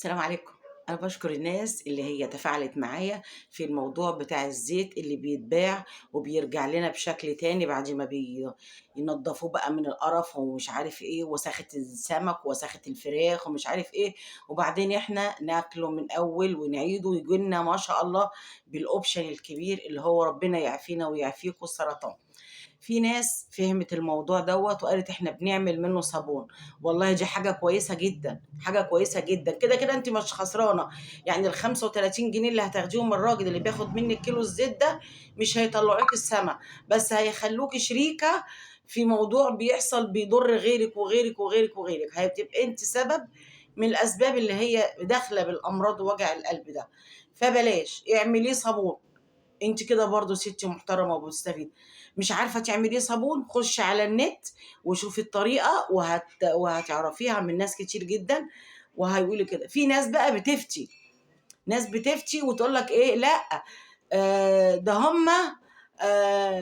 السلام عليكم. أنا باشكر الناس اللي هي تفاعلت معايا في الموضوع بتاع الزيت اللي بيتباع وبيرجع لنا بشكل تاني بعد ما ينضفوه بقى من القرف ومش عارف إيه، وساخة السمك ووساخة الفراخ ومش عارف إيه، وبعدين إحنا ناكله من أول ونعيده وييجي لنا ما شاء الله بالoption الكبير اللي هو ربنا يعافينا ويعافيكم السرطان. في ناس فهمت الموضوع دوّة وقالت إحنا بنعمل منه صابون، والله دي حاجة كويسة جدًا، حاجة كويسة جدًا، كده أنتِ مش خسرانة، يعني ال35 جنيه اللي هتاخديهم من الراجل اللي بياخد منِّك كيلو الزيت ده مش هيطلعوكِ السما، بس هيخلّوكِ شريكة في موضوع بيحصل بيضر غيرِك وغيرِك وغيرِك وغيرِك، هتبقي أنتِ سبب من الأسباب اللي هي داخلة بالأمراض ووجع القلب ده، فبلاش، اعمليه صابون. أنتِ كده برضه سِت محترمة وبتستفيدي. مش عارفة تعمليه صابون، خُشّي على النت وشوفي الطريقة وهتعرفيها من ناس كتير جدًا وهيقولوا كده. في ناس بقى بتفتي، ناس بتفتي وتقول لك إيه، لأ ده هُم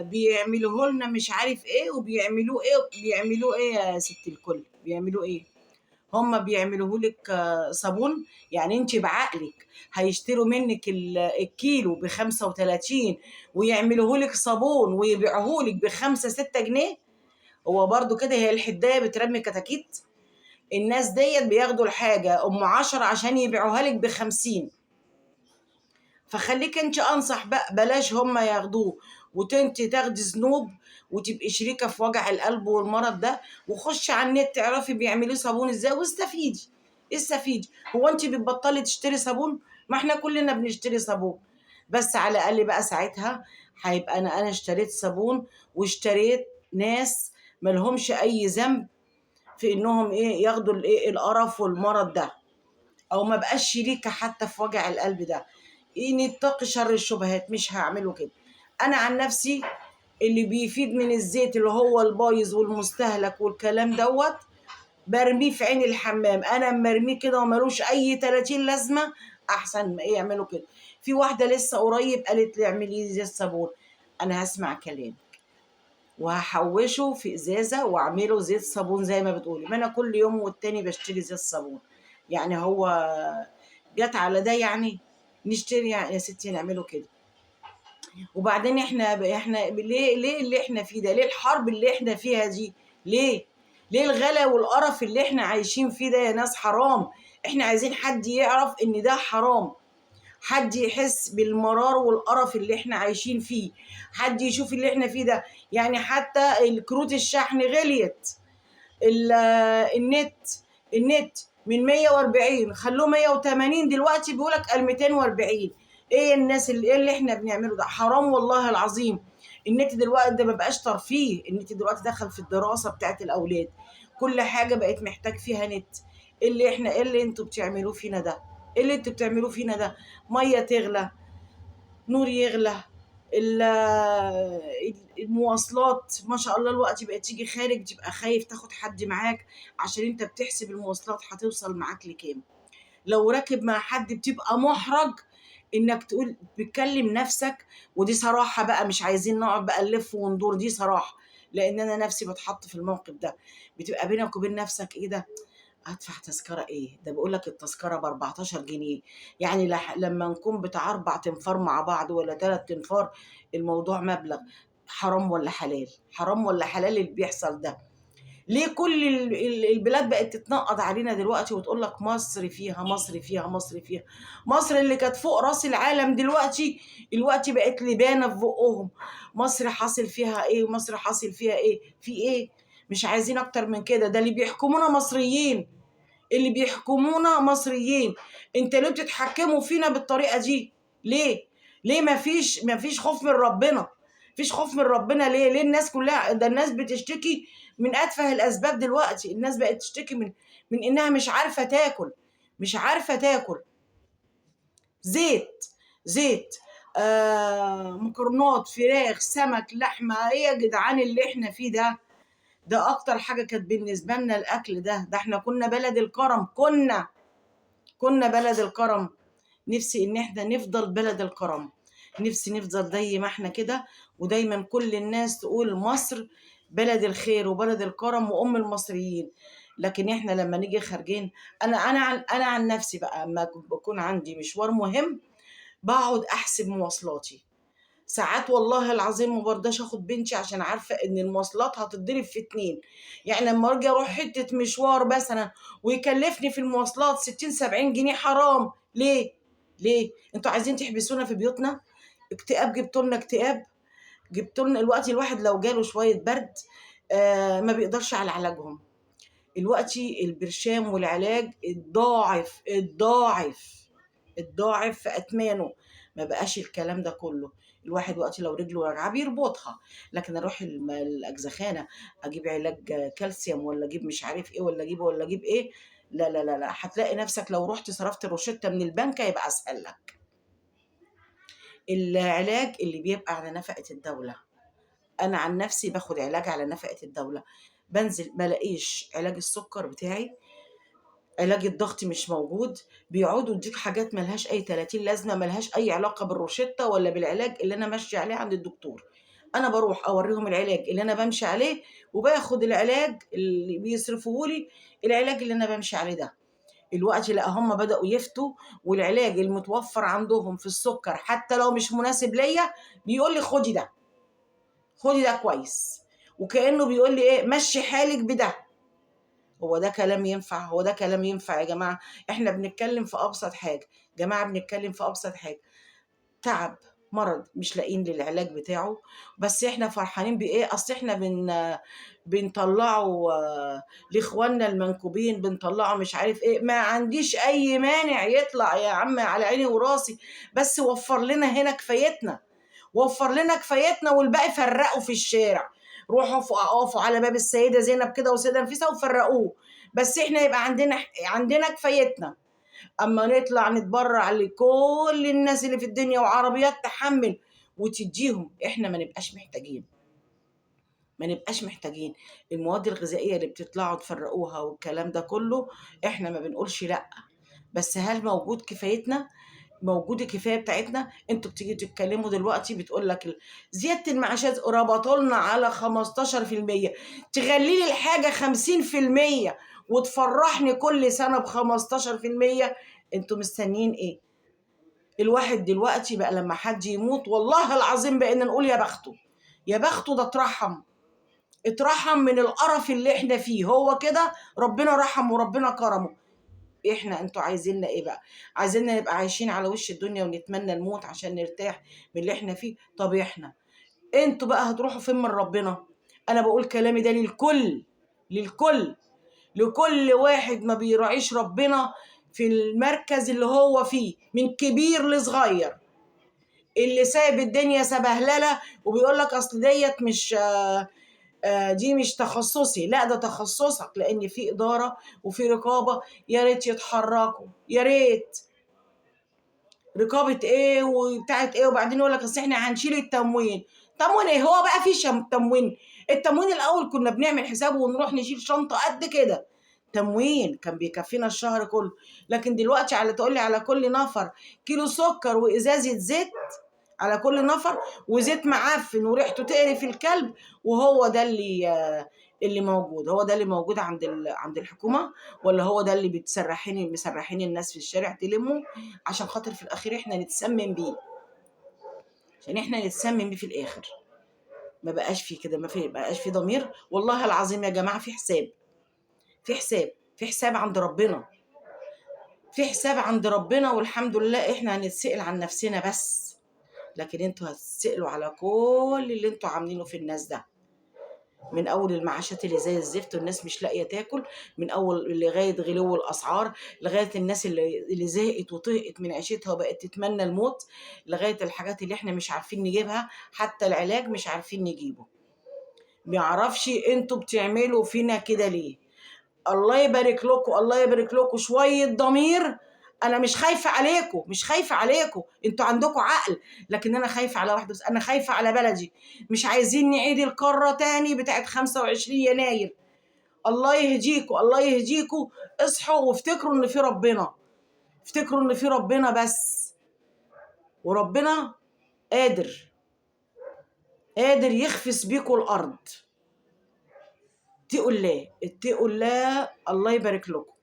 بيعملوه لنا مش عارف إيه وبيعملوه إيه، بيعملوه إيه يا سِت الكل، بيعملوه إيه؟ هم بيعملوه لِك صابون، يعني أنتِ بعقلِك هيشتروا منِّك الكيلو ب35 ويعملوه لِك صابون ويبيعوه لِك ب5، 6 جنيه؟ هو برضه كده هي الحداية بترمي كتاكيت؟ الناس ديّة بياخدوا الحاجة أم 10 عشان يبيعوها لِك ب50. فخلّيكِ أنتِ أنصح بقى، بلاش هم ياخدوه أنتِ تاخدي ذنوب وتبقي شريكة في وجع القلب والمرض ده، وخُشّي على النت اعرفي بيعملوه صابون إزاي واستفيدي، استفيدي. هو أنتِ بتبطّلي تشتري صابون؟ ما إحنا كُلّنا بنشتري صابون، بس على الأقل بقى ساعتها هيبقى أنا اشتريت صابون واشتريت ناس ما لهمش أي ذنب في إنهم إيه، ياخدوا القرف والمرض ده. أو ما ابقاش شريكة حتى في وجع القلب ده، نتقي شر الشبهات، مش هاعمله كده. أنا عن نفسي اللي بيفيد من الزيت اللي هو البايظ والمستهلك والكلام دوّة، بارميه في عين الحمام، أنا أمّا أرميه كده وما لوش أي 30 لازمة أحسن ما يعملوا كده. في واحدة لسه قريب قالت لي اعملي لي زيت صابون، أنا هاسمع كلامِك وهاحوّشه في إزازة وأعمله زيت صابون زي ما بتقولي، ما أنا كل يوم والتاني باشتري زيت صابون، يعني هو جات على ده يعني؟ نشتري يا ستي نعمله كده. وبعدين إحنا ليه اللي إحنا فيه ده؟ ليه الحرب اللي إحنا فيها دي؟ ليه؟ ليه الغلا والقرف اللي إحنا عايشين فيه ده يا ناس حرام، إحنا عايزين حد يعرف إن ده حرام. حد يحس بالمرار والقرف اللي إحنا عايشين فيه، حد يشوف اللي إحنا فيه ده، يعني حتى الكروت الشحن غليت، ال النت النت من 140 خلّوه 180 دلوقتي بيقول لك قال 240. إيه الناس إيه اللي إحنا بنعمله ده؟ حرام والله العظيم. النت دلوقتي ده ما بقاش ترفيه، النت دلوقتي دخل في الدراسة بتاعة الأولاد، كل حاجة بقت محتاج فيها نت. إيه اللي أنتم بتعملوه فينا ده؟ إيه اللي أنتم بتعملوه فينا ده؟ مَيّة تغلى، نور يغلى، ال المواصلات ما شاء الله الوقتي بقت تيجي خارج تبقى خايف تاخد حد معاك عشان أنت بتحسب المواصلات هتوصل معاك لكام، لو راكب مع حد بتبقى مُحرَج إنك تقول بتكلم نَفْسك، ودي صراحة بقى مش عايزين نقعد بقى نلِف وندور، دي صراحة، لإن أنا نَفْسي باتحط في الموقف ده، بتبقى بينك وبين نَفْسك إيه ده، أدفع تذكرة إيه؟ ده بيقول لك التذكرة ب14 جنيه، يعني لمّا نكون بتاع 4 تنفار مع بعض والّا 3 تنفار الموضوع مبلغ، حرام والّا حلال؟ حرام والّا حلال اللي بيحصل ده؟ ليه كل البلاد بقت تتنقّض علينا دلوقتي وتقول لك مصر فيها، مصر فيها، مصر فيها، مصر اللي كانت فوق راس العالم دلوقتي بقت لبانة في بُقّهم، مصر حاصل فيها إيه ومصر حاصل فيها إيه، في إيه؟ مش عايزين أكتر من كده، ده اللي بيحكمونا مصريين. اللي بيحكمونا مصريين، أنت ليه بتتحكموا فينا بالطريقة دي؟ ليه؟ ليه ما فيش خوف من ربنا؟ ما فيش خوف من ربنا ليه؟ ليه الناس كلها ده الناس بتشتكي من أتفه الأسباب دلوقتي، الناس بقت تشتكي من إنها مش عارفة تاكل، مش عارفة تاكل، زيت، زيت، مكرونات، فراخ، سمك، لحمة، إيه يا جدعان اللي إحنا فيه ده؟ ده أكتر حاجة كانت بالنسبة لنا الأكل ده، ده إحنا كنا بلد الكرم، كنا بلد الكرم. نفسي إن إحنا نفضل بلد الكرم، نفسي نفضل زي ما إحنا كده، ودايمًا كل الناس تقول مصر بلد الخير وبلد الكرم وأم المصريين، لكن احنا لما نيجي خارجين، انا عن نفسي بقى، اما بكون عندي مشوار مهم بقعد احسب مواصلاتي ساعات، والله العظيم ما برضاش اخد بنتي عشان عارفه ان المواصلات هتتضرب في اتنين. يعني لما ارجع اروح حته مشوار مثلا ويكلفني في المواصلات 60 70 جنيه، حرام. ليه؟ ليه انتوا عايزين تحبسونا في بيوتنا؟ اكتئاب، جبتوا لنا اكتئاب، جبتوا لنا الوقت الواحد لو جاله شويه برد ما بيقدرش على علاجهم. دلوقتي البرشام والعلاج اتضاعف في أثمانه. ما بقاش الكلام ده كله. الواحد وقت لو رجله راجعه بيربطها، لكن اروح الاجزخانه اجيب علاج كالسيوم، ولا اجيب مش عارف ايه، ولا اجيب ايه. لا لا لا لا، هتلاقي نفسك لو رحت صرفت الروشته من البنك هيبقى اسهل لك. العلاج اللي بيبقى على نفقه الدوله، انا عن نفسي باخد علاج على نفقه الدوله. بنزل ما الاقيش علاج السكر بتاعي، علاج الضغط مش موجود، بيقعدوا يديك حاجات ملهاش اي 30 لازمه، ملهاش اي علاقه بالروشته ولا بالعلاج اللي انا ماشيه عليه عند الدكتور. انا بروح اوريهم العلاج اللي انا بمشي عليه، وباخد العلاج اللي بيصرفوه لي، العلاج اللي انا بمشي عليه ده. الوقت لا هم بدأوا يفتوا، والعلاج المتوفر عندهم في السكر حتى لو مش مناسب ليا بيقول لي خدي ده، خدي ده كويس، وكأنه بيقول لي ايه، مشي حالك بده. هو ده كلام ينفع؟ هو ده كلام ينفع يا جماعة؟ احنا بنتكلم في أبسط حاجة، جماعة بنتكلم في أبسط حاجة. تعب، مرض مش لاقيين للعلاج بتاعه، بس احنا فرحانين بإيه؟ أصل احنا بنطلعه لإخواننا المنكوبين، بنطلعه مش عارف إيه. ما عنديش أي مانع يطلع يا عم، على عيني وراسي، بس وفر لنا هنا كفايتنا، وفر لنا كفايتنا، والباقي فرقوا في الشارع. روحوا اقفوا على باب السيده زينب كده والسيده نفيسه وفرقوه، بس احنا يبقى عندنا كفايتنا. اما نطلع نتبرع لكل الناس اللي في الدنيا وعربيات تحمل وتديهم، احنا ما نبقاش محتاجين المواد الغذائيه اللي بتطلعوا تفرقوها والكلام ده كله. احنا ما بنقولش لا، بس هل موجود كفايتنا؟ موجود الكفايه بتاعتنا؟ انتوا بتيجي تتكلموا دلوقتي بتقول لك زياده المعاشات ربطوا لنا على 15%، تغلي لي الحاجه 50% وتفرحني كل سنه ب 15%. انتوا مستنيين ايه؟ الواحد دلوقتي بقى لما حد يموت والله العظيم بقينا نقول يا بخته، يا بخته، ده اترحم من القرف اللي احنا فيه. هو كده ربنا رحم وربنا كرمه. انتوا عايزيننا ايه بقى؟ عايزيننا نبقى عايشين على وش الدنيا ونتمنى الموت عشان نرتاح من اللي احنا فيه؟ طب انتوا بقى هتروحوا فين من ربنا؟ انا بقول كلامي ده للكل لكل واحد ما بيراعيش ربنا في المركز اللي هو فيه، من كبير لصغير. اللي سايب الدنيا سبهلله وبيقول لك اصل ديت مش دي مش تخصصي، لا ده تخصصك، لان في اداره وفي رقابه. يا ريت يتحركوا، يا ريت. رقابه ايه وبتاعت ايه؟ وبعدين يقول لك اصل احنا هنشيل التموين. تموين ايه؟ هو بقى في تموين؟ التموين الاول كنا بنعمل حسابه ونروح نشيل شنطه قد كده تموين كان بيكفينا الشهر كله. لكن دلوقتي على تقول لي على كل نفر كيلو سكر وازازه زيت، على كل نفر، وزيت معفن وريحته تقرف الكلب. وهو ده اللي موجود، هو ده اللي موجود عند الحكومه؟ ولا هو ده اللي مسرحين الناس في الشارع تلمه عشان خاطر في الاخير احنا نتسمم بيه؟ عشان احنا نتسمم بيه في الاخر. ما بقاش في كده، ما بقاش في ضمير. والله العظيم يا جماعه في حساب عند ربنا، في حساب عند ربنا. والحمد لله احنا هنتسأل عن نفسنا بس، لكن انتوا هتسألوا على كل اللي انتوا عاملينه في الناس ده. من اول المعاشات اللي زي الزفت والناس مش لاقيه تاكل، من اول لغايه غلو الاسعار، لغايه الناس اللي زهقت وطهقت من عيشتها وبقت تتمنى الموت، لغايه الحاجات اللي احنا مش عارفين نجيبها، حتى العلاج مش عارفين نجيبه. معرفش انتوا بتعملوا فينا كده ليه. الله يبارك لكم، الله يبارك لكم شويه ضمير. انا مش خايفه عليكم، انتوا عندكم عقل، لكن انا خايفه على واحده بس، انا خايفه على بلدي. مش عايزين نعيد الكره تاني بتاعت 25 يناير. الله يهديكم، الله يهديكم. اصحوا وافتكروا ان في ربنا، افتكروا ان في ربنا بس، وربنا قادر يخفس بيكم الارض. اتقوا الله، اتقوا الله، الله يبارك لكم.